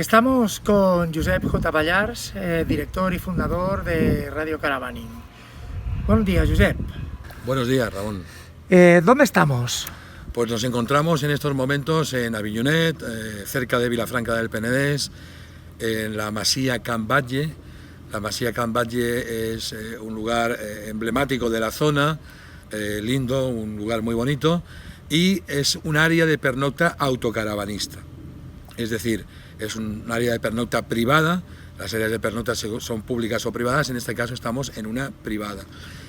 Estamos con Josep J. Pallars, director y fundador de Radio Caravaning. Buenos días, Josep. Buenos días, Ramón. ¿Dónde estamos? Pues nos encontramos en estos momentos en Avinyonet, cerca de Vilafranca del Penedès, en la Masía Can Batlle. La Masía Can Batlle es un lugar emblemático de la zona, lindo, un lugar muy bonito, y es un área de pernocta autocaravanista. Es decir, es un área de pernocta privada. Las áreas de pernocta son públicas o privadas, en este caso estamos en una privada.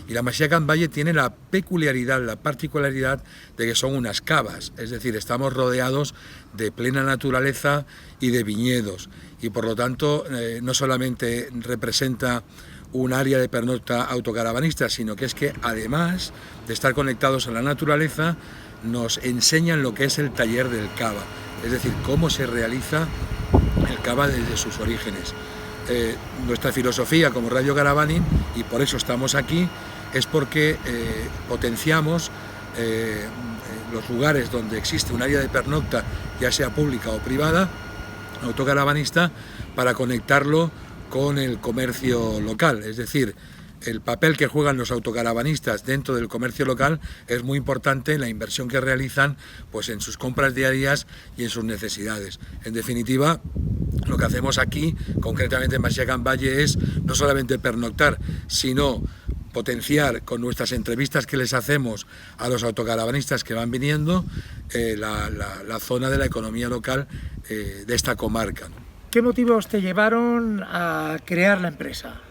Y la Masía Can Batlle tiene la peculiaridad, la particularidad de que son unas cavas, es decir, estamos rodeados de plena naturaleza y de viñedos, y por lo tanto no solamente representa un área de pernocta autocaravanista, sino que es que además de estar conectados a la naturaleza, nos enseñan lo que es el taller del cava, es decir, cómo se realiza el cava desde sus orígenes. Nuestra filosofía como Radio Caravaning, y por eso estamos aquí, es porque potenciamos los lugares donde existe un área de pernocta, ya sea pública o privada, autocaravanista, para conectarlo con el comercio local. Es decir, el papel que juegan los autocaravanistas dentro del comercio local es muy importante en la inversión que realizan, pues en sus compras diarias y en sus necesidades. En definitiva, lo que hacemos aquí, concretamente en Masía Can Batlle, es no solamente pernoctar, sino potenciar con nuestras entrevistas que les hacemos a los autocaravanistas que van viniendo la zona de la economía local de esta comarca. ¿Qué motivos te llevaron a crear la empresa?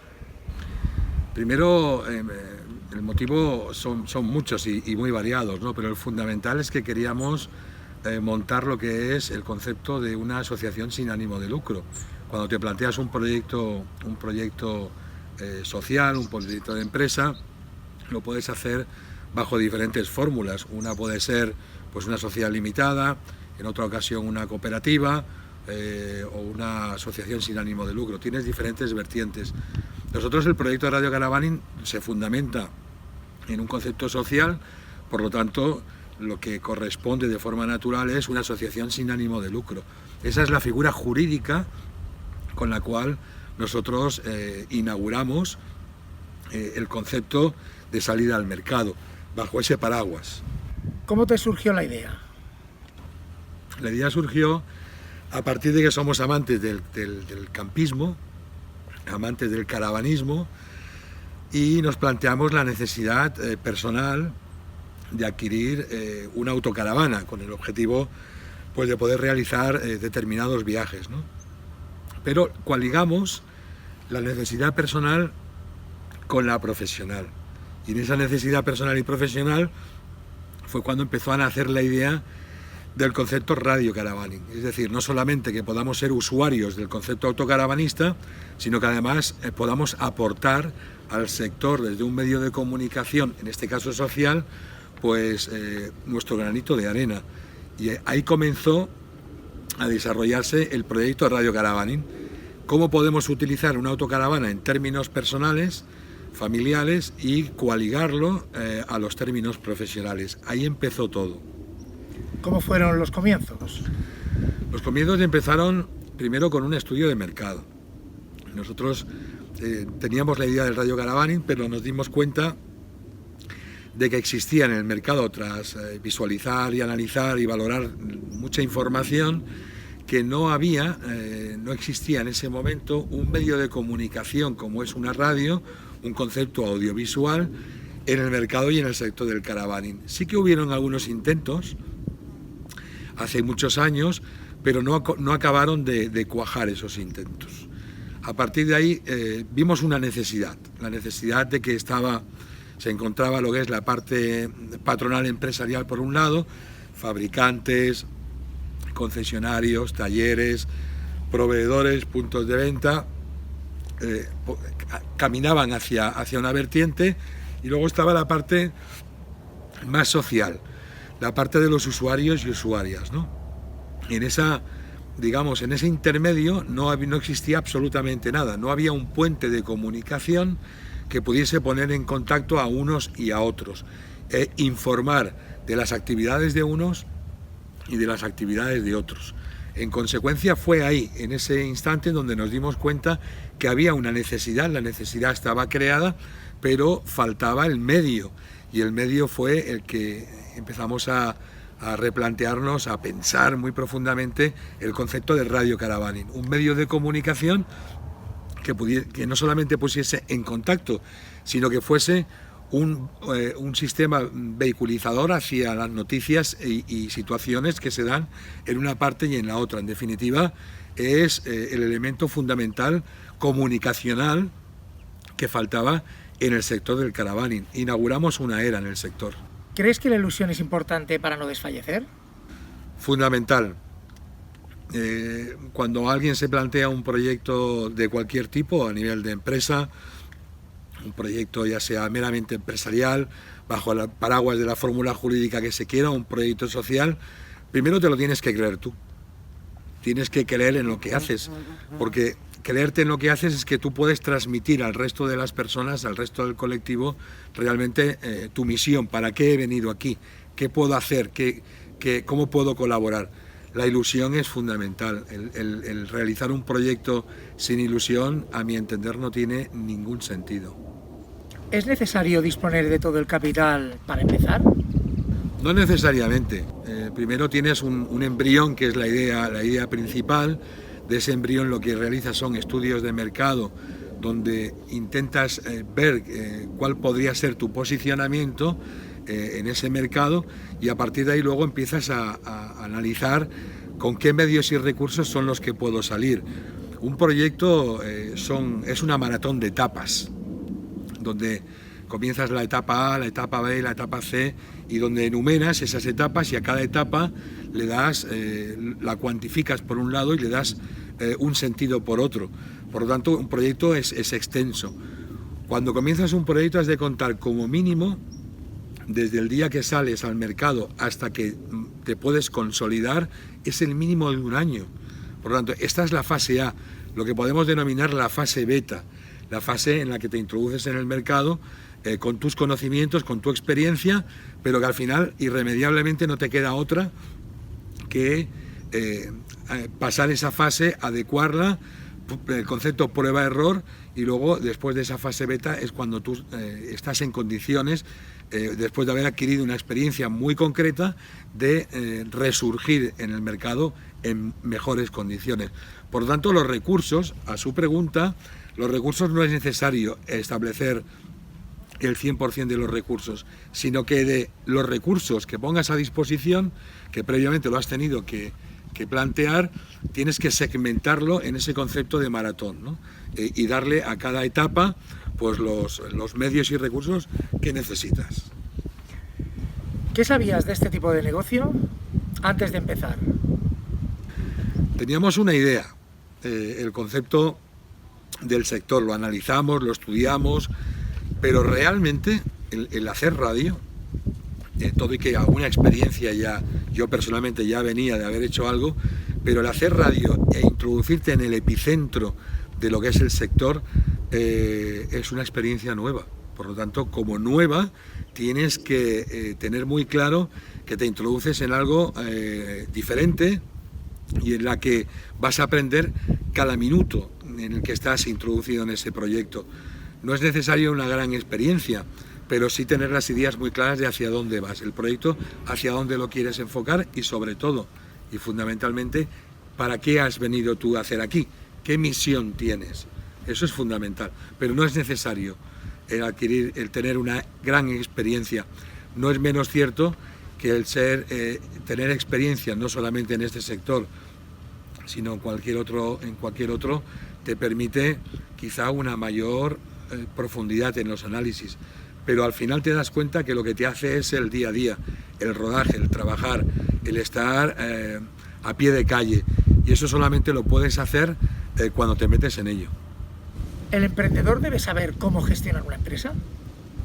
Primero, el motivo son muchos y muy variados, ¿no? Pero el fundamental es que queríamos montar lo que es el concepto de una asociación sin ánimo de lucro. Cuando te planteas un proyecto social, un proyecto de empresa, lo puedes hacer bajo diferentes fórmulas. Una puede ser pues una sociedad limitada, en otra ocasión una cooperativa o una asociación sin ánimo de lucro. Tienes diferentes vertientes. Nosotros, el proyecto de Radio Caravaning se fundamenta en un concepto social, por lo tanto lo que corresponde de forma natural es una asociación sin ánimo de lucro. Esa es la figura jurídica con la cual nosotros inauguramos el concepto de salida al mercado, bajo ese paraguas. ¿Cómo te surgió la idea? La idea surgió a partir de que somos amantes del campismo, amantes del caravanismo, y nos planteamos la necesidad personal de adquirir una autocaravana con el objetivo pues, de poder realizar determinados viajes, ¿no? Pero coaligamos la necesidad personal con la profesional, y en esa necesidad personal y profesional fue cuando empezó a nacer la idea del concepto Radio Caravaning, es decir, no solamente que podamos ser usuarios del concepto autocaravanista, sino que además podamos aportar al sector desde un medio de comunicación, en este caso social, pues nuestro granito de arena. Y ahí comenzó a desarrollarse el proyecto Radio Caravaning. ¿Cómo podemos utilizar una autocaravana en términos personales, familiares, y coaligarlo a los términos profesionales? Ahí empezó todo. ¿Cómo fueron los comienzos? Los comienzos empezaron primero con un estudio de mercado. Nosotros teníamos la idea del Radio Caravaning, pero nos dimos cuenta de que existía en el mercado, tras visualizar y analizar y valorar mucha información, que no existía en ese momento un medio de comunicación como es una radio, un concepto audiovisual en el mercado y en el sector del caravaning. Sí que hubieron algunos intentos hace muchos años, pero no acabaron de cuajar esos intentos. A partir de ahí vimos una necesidad, la necesidad de que se encontraba lo que es la parte patronal empresarial por un lado, fabricantes, concesionarios, talleres, proveedores, puntos de venta, caminaban hacia una vertiente, y luego estaba la parte más social, la parte de los usuarios y usuarias, ¿no? Y en ese intermedio no existía absolutamente nada, no había un puente de comunicación que pudiese poner en contacto a unos y a otros, informar de las actividades de unos y de las actividades de otros. En consecuencia fue ahí, en ese instante, donde nos dimos cuenta que había una necesidad, la necesidad estaba creada, pero faltaba el medio, y el medio fue el que empezamos a replantearnos, a pensar muy profundamente el concepto de Radio Caravaning, un medio de comunicación que no solamente pusiese en contacto, sino que fuese un sistema vehiculizador hacia las noticias y situaciones que se dan en una parte y en la otra. En definitiva, es el elemento fundamental comunicacional que faltaba en el sector del caravaning. Inauguramos una era en el sector. ¿Crees que la ilusión es importante para no desfallecer? Fundamental. Cuando alguien se plantea un proyecto de cualquier tipo, a nivel de empresa, un proyecto ya sea meramente empresarial, bajo el paraguas de la fórmula jurídica que se quiera, un proyecto social, primero te lo tienes que creer tú. Tienes que creer en lo que haces, porque creerte en lo que haces es que tú puedes transmitir al resto de las personas, al resto del colectivo, realmente tu misión, para qué he venido aquí, qué puedo hacer, cómo puedo colaborar. La ilusión es fundamental. El realizar un proyecto sin ilusión, a mi entender, no tiene ningún sentido. ¿Es necesario disponer de todo el capital para empezar? No necesariamente. Primero tienes un embrión, que es la idea principal. De ese embrión lo que realizas son estudios de mercado, donde intentas ver cuál podría ser tu posicionamiento en ese mercado, y a partir de ahí luego empiezas a analizar con qué medios y recursos son los que puedo salir. Un proyecto es una maratón de etapas, donde comienzas la etapa A, la etapa B, la etapa C, y donde enumeras esas etapas, y a cada etapa le das, la cuantificas por un lado y le das un sentido por otro. Por lo tanto, un proyecto es extenso. Cuando comienzas un proyecto has de contar como mínimo, desde el día que sales al mercado hasta que te puedes consolidar, es el mínimo de un año. Por lo tanto, esta es la fase A, lo que podemos denominar la fase beta, la fase en la que te introduces en el mercado con tus conocimientos, con tu experiencia, pero que al final irremediablemente no te queda otra que pasar esa fase, adecuarla, el concepto prueba-error, y luego después de esa fase beta es cuando tú estás en condiciones, después de haber adquirido una experiencia muy concreta, de resurgir en el mercado en mejores condiciones. Por lo tanto, los recursos, a su pregunta, los recursos no es necesario establecer el 100% de los recursos, sino que de los recursos que pongas a disposición, que previamente lo has tenido que plantear, tienes que segmentarlo en ese concepto de maratón, ¿no? Y darle a cada etapa pues los medios y recursos que necesitas. ¿Qué sabías de este tipo de negocio antes de empezar? Teníamos una idea, el concepto del sector, lo analizamos, lo estudiamos, pero realmente el hacer radio, todo y que alguna experiencia ya, yo personalmente ya venía de haber hecho algo, pero el hacer radio e introducirte en el epicentro de lo que es el sector es una experiencia nueva. Por lo tanto, como nueva, tienes que tener muy claro que te introduces en algo diferente, y en la que vas a aprender cada minuto en el que estás introducido en ese proyecto. No es necesario una gran experiencia, pero sí tener las ideas muy claras de hacia dónde vas, el proyecto, hacia dónde lo quieres enfocar, y sobre todo, y fundamentalmente, para qué has venido tú a hacer aquí, qué misión tienes. Eso es fundamental, pero no es necesario el tener una gran experiencia. No es menos cierto que tener experiencia, no solamente en este sector, sino en cualquier otro, te permite quizá una mayor profundidad en los análisis. Pero al final te das cuenta que lo que te hace es el día a día, el rodaje, el trabajar, el estar a pie de calle, y eso solamente lo puedes hacer cuando te metes en ello. ¿El emprendedor debe saber cómo gestionar una empresa?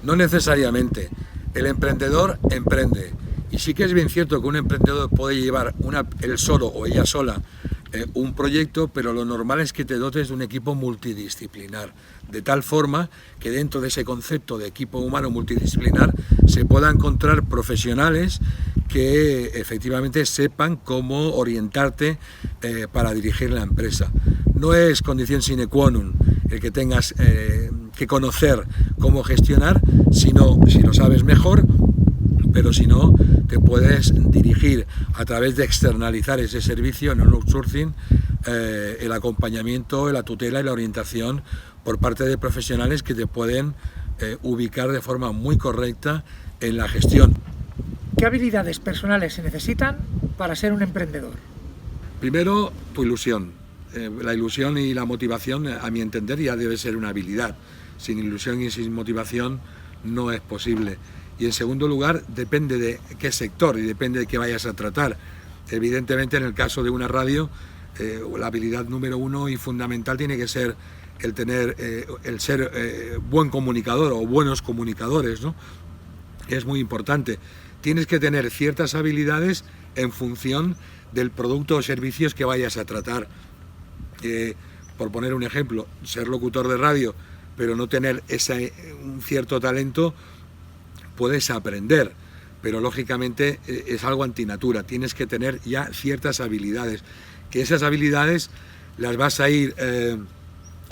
No necesariamente. El emprendedor emprende, y sí que es bien cierto que un emprendedor puede llevar él solo o ella sola un proyecto, pero lo normal es que te dotes de un equipo multidisciplinar, de tal forma que dentro de ese concepto de equipo humano multidisciplinar se pueda encontrar profesionales que efectivamente sepan cómo orientarte para dirigir la empresa. No es condición sine qua non el que tengas que conocer cómo gestionar, sino si lo sabes mejor, pero si no, te puedes dirigir a través de externalizar ese servicio en un outsourcing, el acompañamiento, la tutela y la orientación por parte de profesionales que te pueden ubicar de forma muy correcta en la gestión. ¿Qué habilidades personales se necesitan para ser un emprendedor? Primero, tu ilusión. La ilusión y la motivación, a mi entender, ya debe ser una habilidad. Sin ilusión y sin motivación no es posible. Y en segundo lugar, depende de qué sector y depende de qué vayas a tratar. Evidentemente, en el caso de una radio, la habilidad número uno y fundamental tiene que ser el ser buen comunicador o buenos comunicadores, ¿no? Es muy importante. Tienes que tener ciertas habilidades en función del producto o servicios que vayas a tratar. Por poner un ejemplo, ser locutor de radio, pero no tener un cierto talento, puedes aprender, pero lógicamente es algo antinatura. Tienes que tener ya ciertas habilidades, que esas habilidades las vas a ir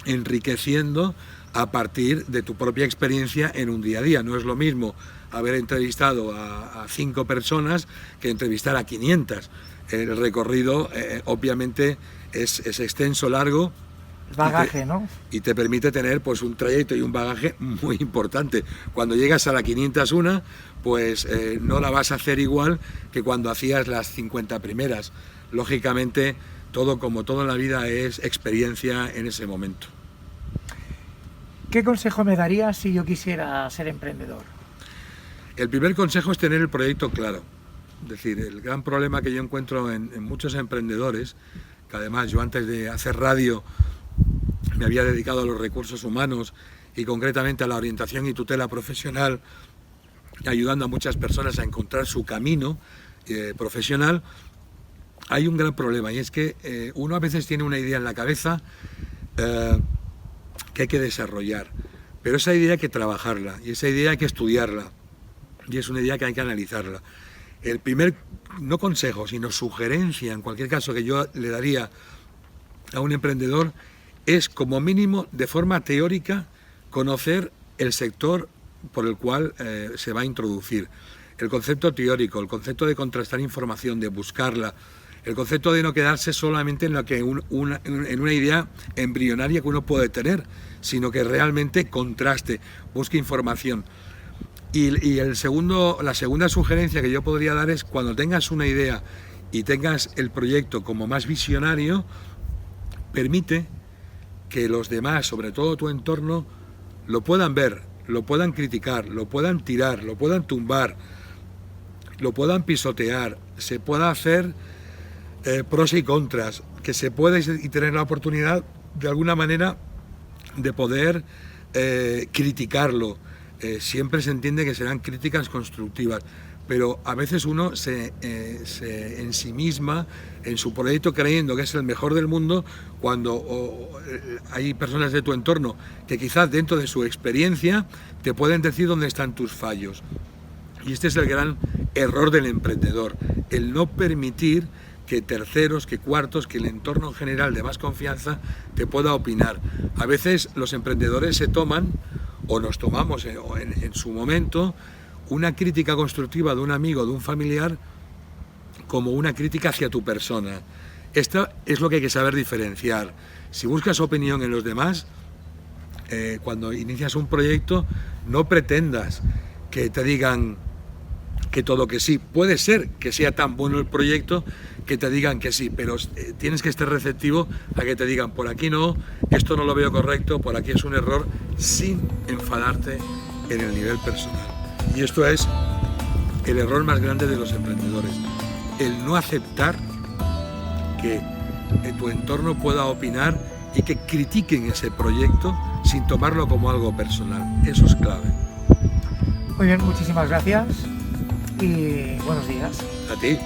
enriqueciendo a partir de tu propia experiencia en un día a día. No es lo mismo haber entrevistado a 5 personas que entrevistar a 500. El recorrido obviamente es extenso, largo. Bagaje, ¿no? Y te permite tener pues un trayecto y un bagaje muy importante. Cuando llegas a la 501, pues no la vas a hacer igual que cuando hacías las 50 primeras. Lógicamente, todo, como todo en la vida, es experiencia en ese momento. ¿Qué consejo me darías si yo quisiera ser emprendedor? El primer consejo es tener el proyecto claro. Es decir, el gran problema que yo encuentro en muchos emprendedores, que además yo antes de hacer radio me había dedicado a los recursos humanos y concretamente a la orientación y tutela profesional, ayudando a muchas personas a encontrar su camino profesional, hay un gran problema y es que uno a veces tiene una idea en la cabeza que hay que desarrollar, pero esa idea hay que trabajarla y esa idea hay que estudiarla y es una idea que hay que analizarla. El primer, no consejo, sino sugerencia, en cualquier caso, que yo le daría a un emprendedor es, como mínimo, de forma teórica, conocer el sector por el cual se va a introducir. El concepto teórico, el concepto de contrastar información, de buscarla, el concepto de no quedarse solamente en lo que en una idea embrionaria que uno puede tener, sino que realmente contraste, busque información. Y la segunda sugerencia que yo podría dar es, cuando tengas una idea y tengas el proyecto como más visionario, permite que los demás, sobre todo tu entorno, lo puedan ver, lo puedan criticar, lo puedan tirar, lo puedan tumbar, lo puedan pisotear, se pueda hacer pros y contras, que se pueda y tener la oportunidad de alguna manera de poder criticarlo. Siempre se entiende que serán críticas constructivas, pero a veces uno se ensimisma en su proyecto creyendo que es el mejor del mundo, cuando hay personas de tu entorno que quizás dentro de su experiencia te pueden decir dónde están tus fallos. Y este es el gran error del emprendedor, el no permitir que terceros, que cuartos, que el entorno general de más confianza te pueda opinar. A veces los emprendedores se toman, o nos tomamos en su momento, una crítica constructiva de un amigo, de un familiar, como una crítica hacia tu persona. Esto es lo que hay que saber diferenciar. Si buscas opinión en los demás, cuando inicias un proyecto, no pretendas que te digan que todo que sí. Puede ser que sea tan bueno el proyecto que te digan que sí, pero tienes que estar receptivo a que te digan por aquí no, esto no lo veo correcto, por aquí es un error, sin enfadarte en el nivel personal. Y esto es el error más grande de los emprendedores, el no aceptar que tu entorno pueda opinar y que critiquen ese proyecto sin tomarlo como algo personal. Eso es clave. Muy bien, muchísimas gracias y buenos días. A ti.